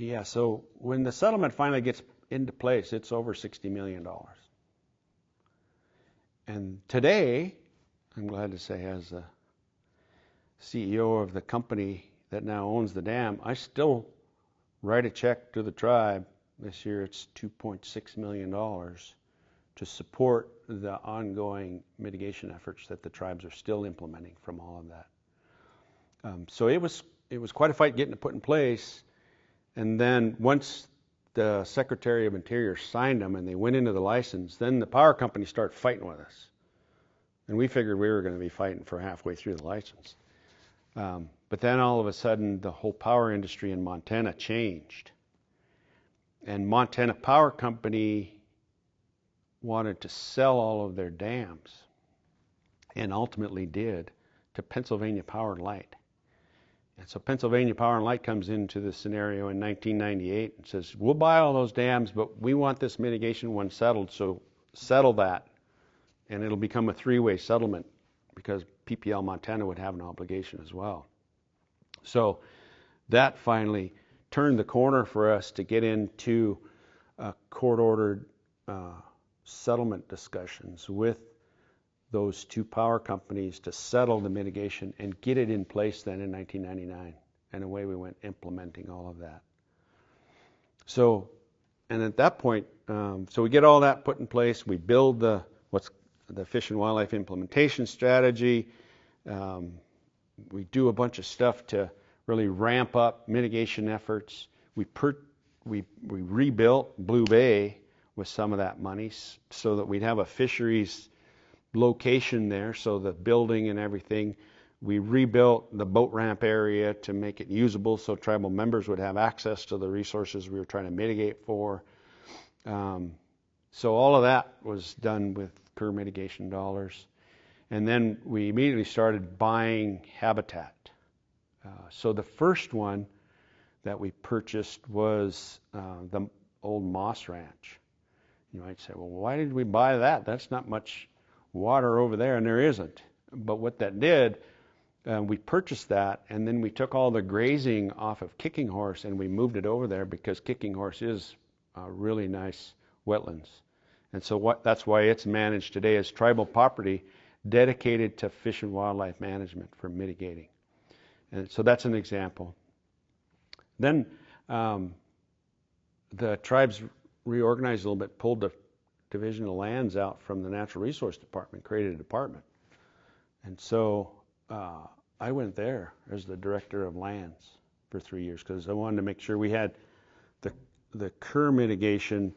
Yeah, so when the settlement finally gets into place, it's over $60 million. And today, I'm glad to say, as the CEO of the company that now owns the dam, I still write a check to the tribe. This year it's $2.6 million to support the ongoing mitigation efforts that the tribes are still implementing from all of that. So it was quite a fight getting it put in place. And then once the Secretary of Interior signed them and they went into the license, then the power company started fighting with us. And we figured we were going to be fighting for halfway through the license. But then all of a sudden, the whole power industry in Montana changed. And Montana Power Company wanted to sell all of their dams, and ultimately did, to Pennsylvania Power and Light. And so Pennsylvania Power and Light comes into the scenario in 1998 and says, we'll buy all those dams, but we want this mitigation one settled, so settle that. And it'll become a three-way settlement because PPL Montana would have an obligation as well. So that finally turned the corner for us to get into court-ordered settlement discussions with those two power companies to settle the mitigation and get it in place then in 1999. And away we went implementing all of that. So, and at that point, so we get all that put in place. We build the Fish and Wildlife Implementation Strategy. We do a bunch of stuff to really ramp up mitigation efforts. We rebuilt Blue Bay with some of that money so that we'd have a fisheries location there, so the building and everything. We rebuilt the boat ramp area to make it usable so tribal members would have access to the resources we were trying to mitigate for. So all of that was done with Kerr mitigation dollars. And then we immediately started buying habitat. So the first one that we purchased was the old Moss Ranch. You might say, well, why did we buy that? That's not much water over there, and there isn't. But what that did, we purchased that, and then we took all the grazing off of Kicking Horse and we moved it over there because Kicking Horse is really nice wetlands. And so that's why it's managed today as tribal property dedicated to fish and wildlife management for mitigating. And so that's an example. Then the tribes reorganized a little bit, pulled the Division of Lands out from the Natural Resource Department, created a department. And so I went there as the Director of Lands for 3 years because I wanted to make sure we had the Kerr mitigation,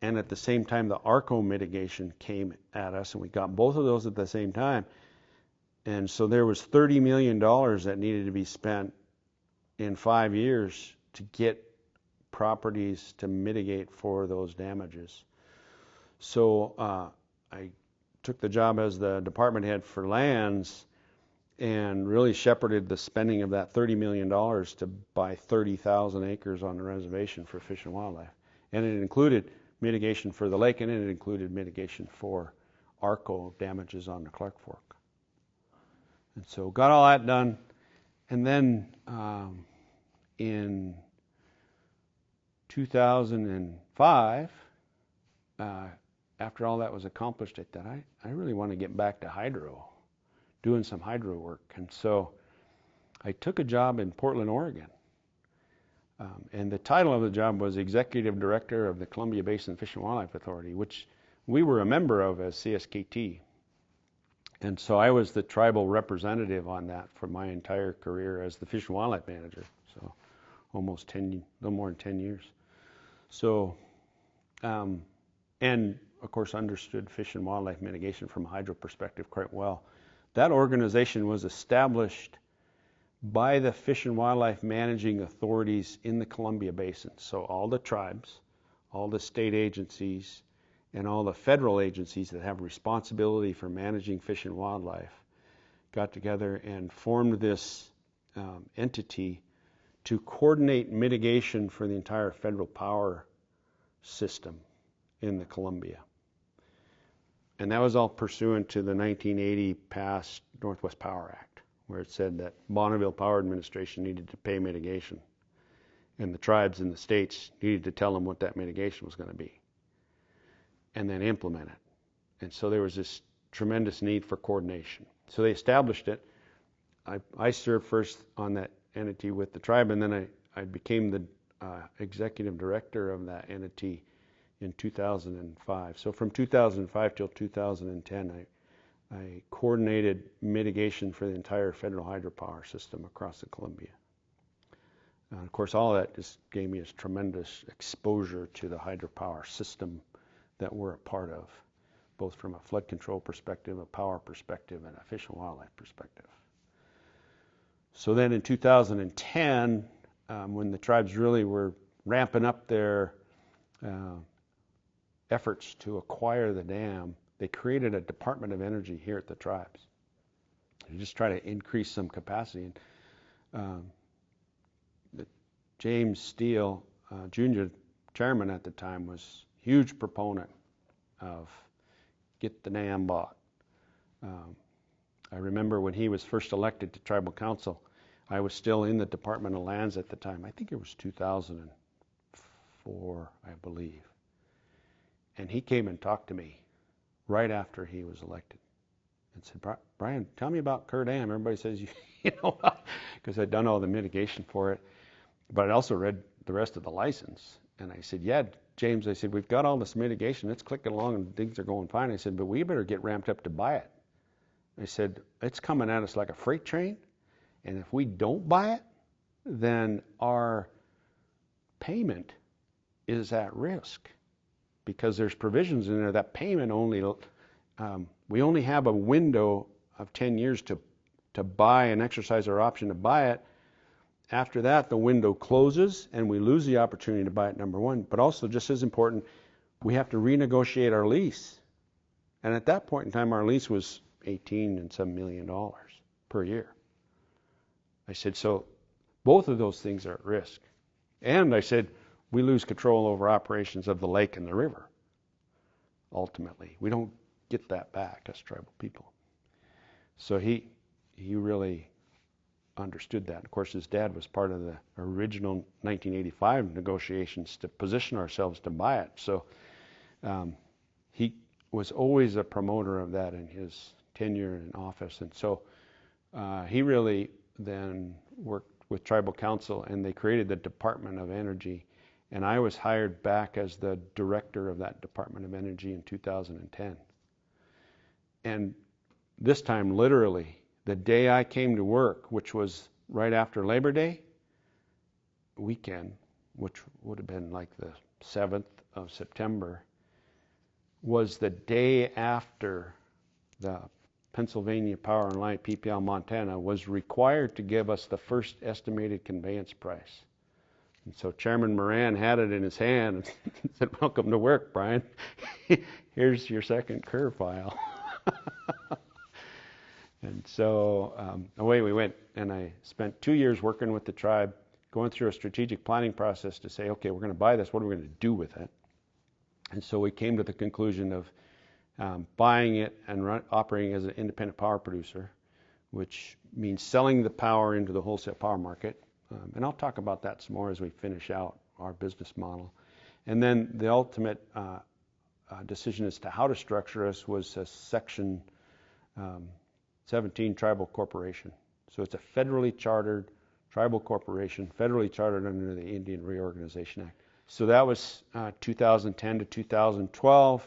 and at the same time the ARCO mitigation came at us, and we got both of those at the same time. And so there was $30 million that needed to be spent in 5 years to get properties to mitigate for those damages. So I took the job as the department head for lands and really shepherded the spending of that $30 million to buy 30,000 acres on the reservation for fish and wildlife. And it included mitigation for the lake, and it included mitigation for ARCO damages on the Clark Fork. And so got all that done. And then in 2005, after all that was accomplished, I thought, I really want to get back to hydro, doing some hydro work. And so I took a job in Portland, Oregon. And the title of the job was Executive Director of the Columbia Basin Fish and Wildlife Authority, which we were a member of as CSKT. And so I was the tribal representative on that for my entire career as the Fish and Wildlife Manager. So almost a little more than 10 years. So, and of course understood fish and wildlife mitigation from a hydro perspective quite well. That organization was established by the fish and wildlife managing authorities in the Columbia Basin. So all the tribes, all the state agencies, and all the federal agencies that have responsibility for managing fish and wildlife got together and formed this entity to coordinate mitigation for the entire federal power system in the Columbia. And that was all pursuant to the 1980 passed Northwest Power Act, where it said that Bonneville Power Administration needed to pay mitigation. And the tribes in the states needed to tell them what that mitigation was going to be and then implement it. And so there was this tremendous need for coordination. So they established it. I served first on that entity with the tribe, and then I became the executive director of that entity in 2005. So from 2005 till 2010, I coordinated mitigation for the entire federal hydropower system across the Columbia. Of course, all of that just gave me a tremendous exposure to the hydropower system that we're a part of, both from a flood control perspective, a power perspective, and a fish and wildlife perspective. So then in 2010, when the tribes really were ramping up their efforts to acquire the dam, they created a Department of Energy here at the tribes. They just try to increase some capacity. And James Steele, Jr., chairman at the time, was a huge proponent of get the dam bought. I remember when he was first elected to tribal council, I was still in the Department of Lands at the time. I think it was 2004, I believe. And he came and talked to me right after he was elected and said, Brian, tell me about Kerr Dam. Everybody says, you know, because I'd done all the mitigation for it. But I'd also read the rest of the license. And I said, yeah, James, I said, we've got all this mitigation. It's clicking along and things are going fine. I said, but we better get ramped up to buy it. I said, it's coming at us like a freight train. And if we don't buy it, then our payment is at risk, because there's provisions in there that payment only, we only have a window of 10 years to buy and exercise our option to buy it. After that, the window closes and we lose the opportunity to buy it, number one. But also, just as important, we have to renegotiate our lease. And at that point in time, our lease was $18 and some million per year. I said, so both of those things are at risk. And I said, we lose control over operations of the lake and the river. Ultimately, we don't get that back as tribal people. So he really understood that. Of course, his dad was part of the original 1985 negotiations to position ourselves to buy it. So he was always a promoter of that in his tenure in office. And so he really then worked with tribal council, and they created the Department of Energy. And I was hired back as the director of that Department of Energy in 2010. And this time, literally, the day I came to work, which was right after Labor Day weekend, which would have been like the 7th of September, was the day after the Pennsylvania Power and Light, PPL Montana, was required to give us the first estimated conveyance price. And so Chairman Moran had it in his hand and said, welcome to work, Brian. Here's your second Kerr file. And so away we went, and I spent 2 years working with the tribe, going through a strategic planning process to say, okay, we're going to buy this. What are we going to do with it? And so we came to the conclusion of buying it and operating as an independent power producer, which means selling the power into the wholesale power market. And I'll talk about that some more as we finish out our business model. And then the ultimate decision as to how to structure us was a Section 17 tribal corporation. So it's a federally chartered tribal corporation, federally chartered under the Indian Reorganization Act. So that was 2010 to 2012.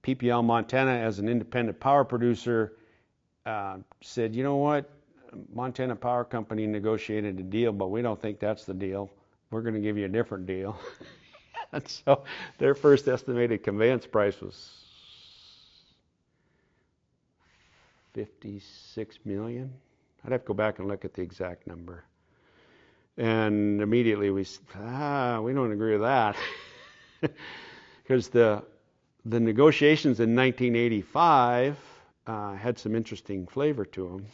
PPL Montana, as an independent power producer, said, you know what, Montana Power Company negotiated a deal, but we don't think that's the deal. We're going to give you a different deal. And so their first estimated conveyance price was $56 million. I'd have to go back and look at the exact number. And immediately we said, we don't agree with that. Because the negotiations in 1985 had some interesting flavor to them.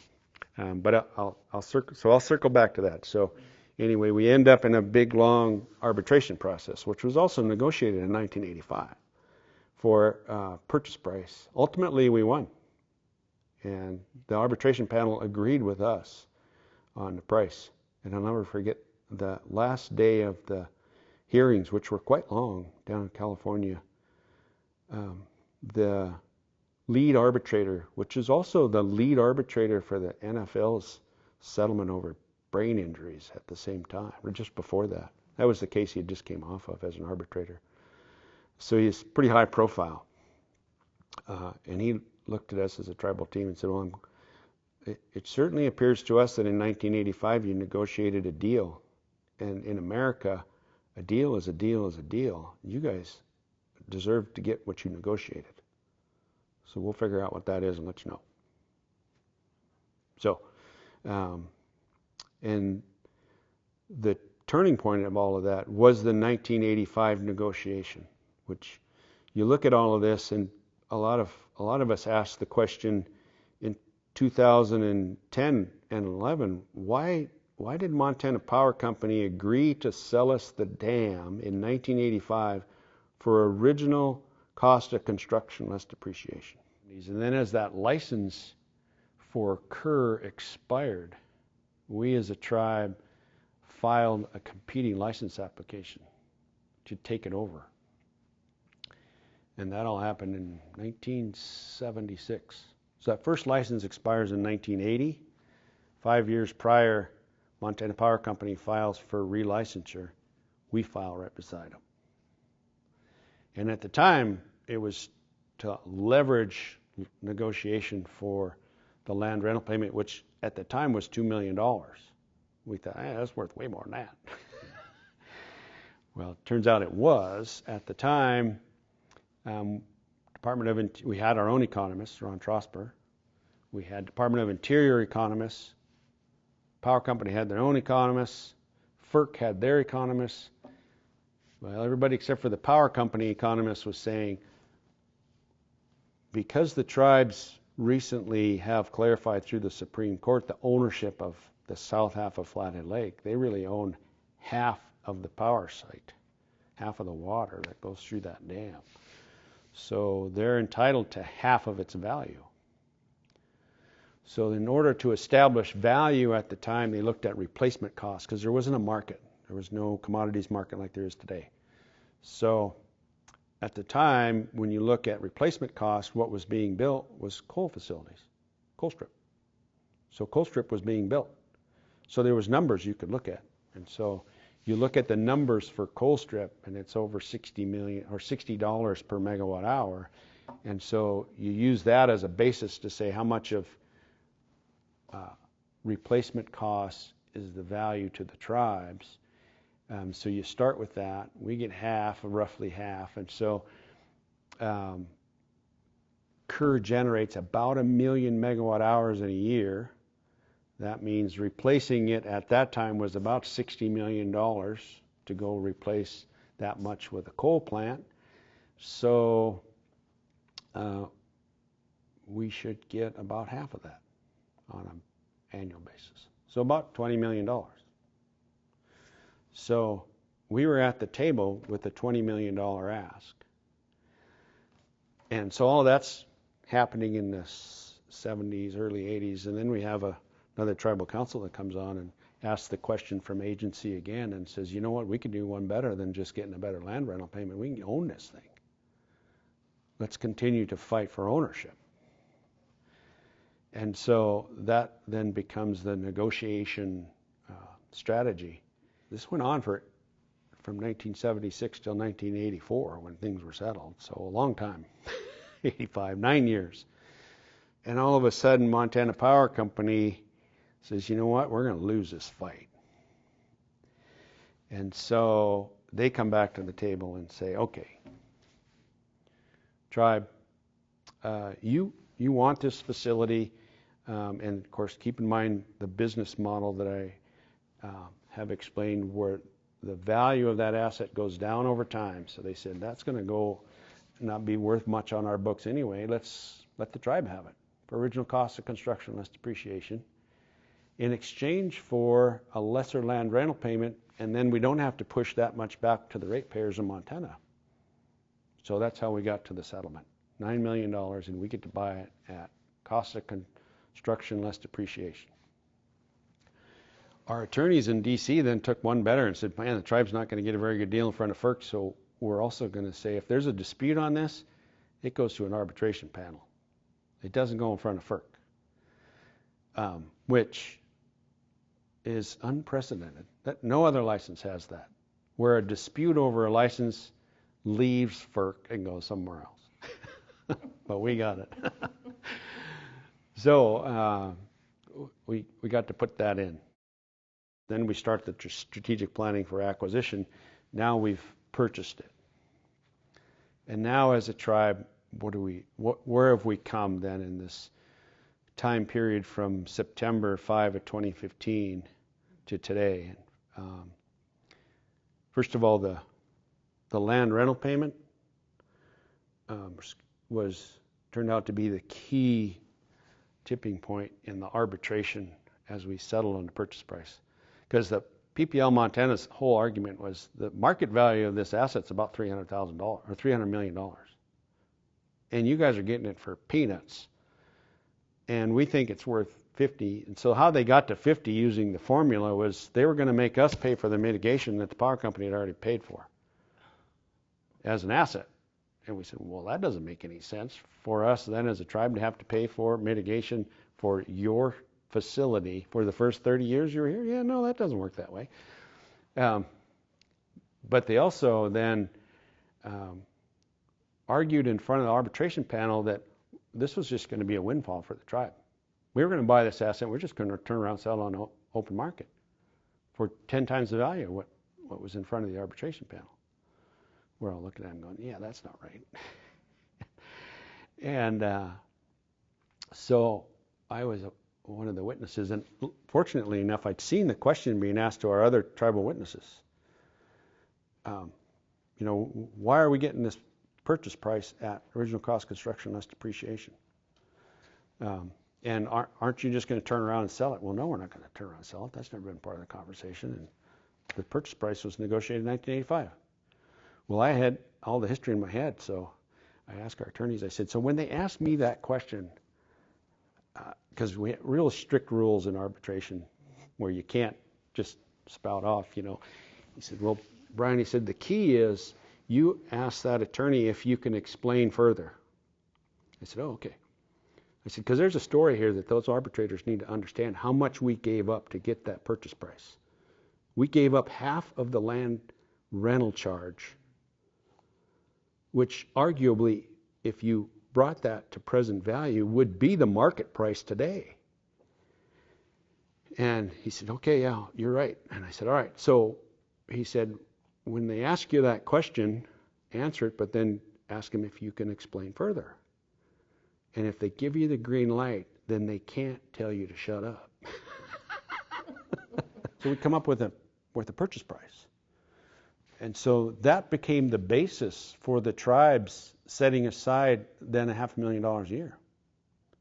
But I'll circle back to that. So anyway, we end up in a big, long arbitration process, which was also negotiated in 1985 for purchase price. Ultimately, we won. And the arbitration panel agreed with us on the price. And I'll never forget the last day of the hearings, which were quite long down in California, the lead arbitrator, which is also the lead arbitrator for the NFL's settlement over brain injuries at the same time, or just before that. That was the case he just came off of as an arbitrator. So he's pretty high profile. And he looked at us as a tribal team and said, well, it certainly appears to us that in 1985 you negotiated a deal. And in America, a deal is a deal is a deal. You guys deserve to get what you negotiated. So we'll figure out what that is and let you know. So, and the turning point of all of that was the 1985 negotiation, which you look at all of this, and a lot of us asked the question in 2010 and 11, why did Montana Power Company agree to sell us the dam in 1985 for original cost of construction less depreciation? And then as that license for Kerr expired, we as a tribe filed a competing license application to take it over. And that all happened in 1976. So that first license expires in 1980. 5 years prior, Montana Power Company files for relicensure. We file right beside them. And at the time, it was to leverage negotiation for the land rental payment, which at the time was $2 million. We thought, that's worth way more than that. Well, it turns out it was. At the time, we had our own economists, Ron Trosper. We had Department of Interior economists. Power Company had their own economists. FERC had their economists. Well, everybody except for the Power Company economists was saying, because the tribes recently have clarified through the Supreme Court the ownership of the south half of Flathead Lake, they really own half of the power site, half of the water that goes through that dam. So they're entitled to half of its value. So in order to establish value at the time, they looked at replacement costs because there wasn't a market. There was no commodities market like there is today. So at the time, when you look at replacement costs, what was being built was coal facilities, coal strip. So coal strip was being built. So there was numbers you could look at. And so you look at the numbers for coal strip, and it's over $60 million or $60 per megawatt hour. And so you use that as a basis to say how much of replacement costs is the value to the tribes. So you start with that. We get half, roughly half. And so Kerr generates about 1 million megawatt hours in a year. That means replacing it at that time was about $60 million to go replace that much with a coal plant. So we should get about half of that on an annual basis. So about $20 million. So we were at the table with a $20 million ask. And so all of that's happening in the 70s, early 80s. And then we have another tribal council that comes on and asks the question from agency again and says, you know what, we could do one better than just getting a better land rental payment. We can own this thing. Let's continue to fight for ownership. And so that then becomes the negotiation strategy. This went on from 1976 till 1984 when things were settled. So a long time, 85, 9 years. And all of a sudden, Montana Power Company says, you know what, we're going to lose this fight. And so they come back to the table and say, okay, tribe, you want this facility, and of course, keep in mind the business model that I have explained where the value of that asset goes down over time. So they said, that's going to go not be worth much on our books anyway. Let's let the tribe have it for original cost of construction, less depreciation, in exchange for a lesser land rental payment, and then we don't have to push that much back to the ratepayers in Montana. So that's how we got to the settlement. $9 million, and we get to buy it at cost of construction less depreciation. our attorneys in D.C. then took one better and said, man, the tribe's not going to get a very good deal in front of FERC, so we're also going to say if there's a dispute on this, it goes to an arbitration panel. It doesn't go in front of FERC, which is unprecedented. No other license has that, where a dispute over a license leaves FERC and goes somewhere else. But we got it. So we got to put that in. Then we start the strategic planning for acquisition. Now we've purchased it. And now as a tribe, where have we come then in this time period from September 5 of 2015 to today? First of all, the land rental payment turned out to be the key tipping point in the arbitration as we settled on the purchase price. Because the PPL Montana's whole argument was the market value of this asset's about $300,000 or $300 million. And you guys are getting it for peanuts. And we think it's worth 50. And so how they got to 50 using the formula was they were going to make us pay for the mitigation that the power company had already paid for as an asset. And we said, well, that doesn't make any sense for us then as a tribe to have to pay for mitigation for your facility for the first 30 years you were here. Yeah, no, that doesn't work that way. But they also then argued in front of the arbitration panel that this was just going to be a windfall for the tribe. We were going to buy this asset. We're just going to turn around and sell it on the open market for 10 times the value of what was in front of the arbitration panel. We're all looking at him going, yeah, that's not right. And so I was one of the witnesses, and fortunately enough, I'd seen the question being asked to our other tribal witnesses. Why are we getting this purchase price at original cost construction less depreciation? And aren't you just going to turn around and sell it? Well, no, we're not going to turn around and sell it. That's never been part of the conversation. And the purchase price was negotiated in 1985. Well, I had all the history in my head, so I asked our attorneys, I said, so when they asked me that question, because we have real strict rules in arbitration where you can't just spout off, He said, well, Brian, he said, the key is you ask that attorney if you can explain further. I said, oh, okay. I said, because there's a story here that those arbitrators need to understand how much we gave up to get that purchase price. We gave up half of the land rental charge, which arguably, if you brought that to present value, would be the market price today. And he said, okay, yeah, you're right. And I said, all right. So he said, when they ask you that question, answer it, but then ask them if you can explain further. And if they give you the green light, then they can't tell you to shut up. So we come up with a purchase price. And so that became the basis for the tribes setting aside then $500,000 a year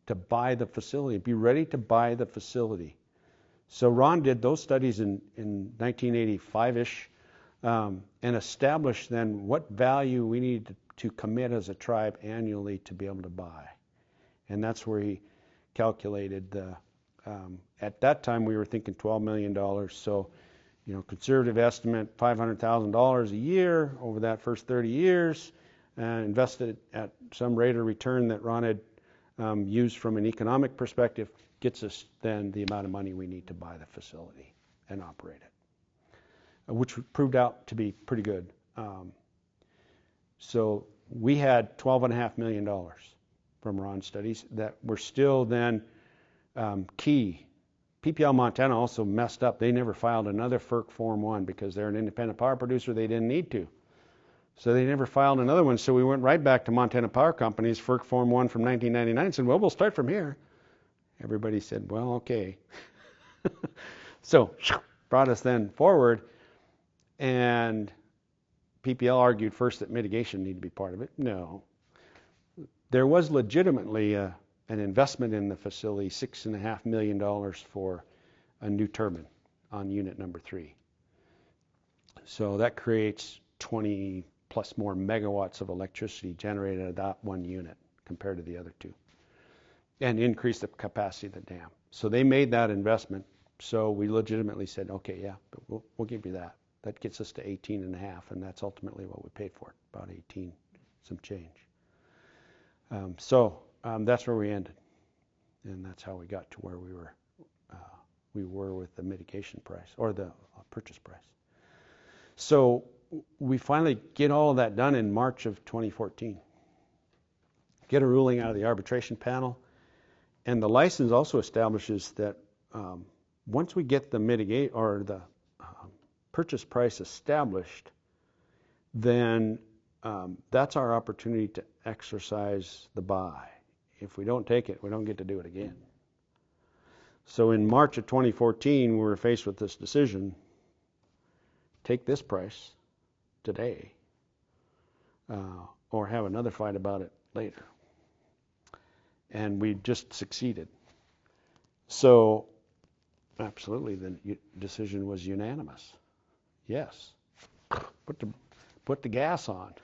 to buy the facility, be ready to buy the facility. So Ron did those studies in 1985-ish and established then what value we needed to commit as a tribe annually to be able to buy. And that's where he calculated at that time we were thinking $12 million. So, conservative estimate, $500,000 a year over that first 30 years, invested at some rate of return that Ron had used from an economic perspective, gets us then the amount of money we need to buy the facility and operate it, which proved out to be pretty good. So we had $12.5 million from Ron's studies that were still then key. PPL Montana also messed up. They never filed another FERC Form 1 because they're an independent power producer. They didn't need to. So they never filed another one. So we went right back to Montana Power Company's FERC Form 1 from 1999 and said, well, we'll start from here. Everybody said, well, okay. So brought us then forward. And PPL argued first that mitigation needed to be part of it. No. There was legitimately an investment in the facility, $6.5 million for a new turbine on unit number 3. So that creates 20 plus more megawatts of electricity generated at that one unit compared to the other two, and increase the capacity of the dam. So they made that investment, So we legitimately said, okay, yeah, but we'll give you that. That gets us to 18.5, and that's ultimately what we paid for it, about 18, some change. So that's where we ended, and that's how we got to where we were with the mitigation price or the purchase price. So we finally get all of that done in March of 2014. Get a ruling out of the arbitration panel, and the license also establishes that once we get the purchase price established, then that's our opportunity to exercise the buy. If we don't take it, we don't get to do it again. So in March of 2014, we were faced with this decision: take this price today, or have another fight about it later. And we just succeeded. So absolutely, the decision was unanimous. Yes, put the gas on.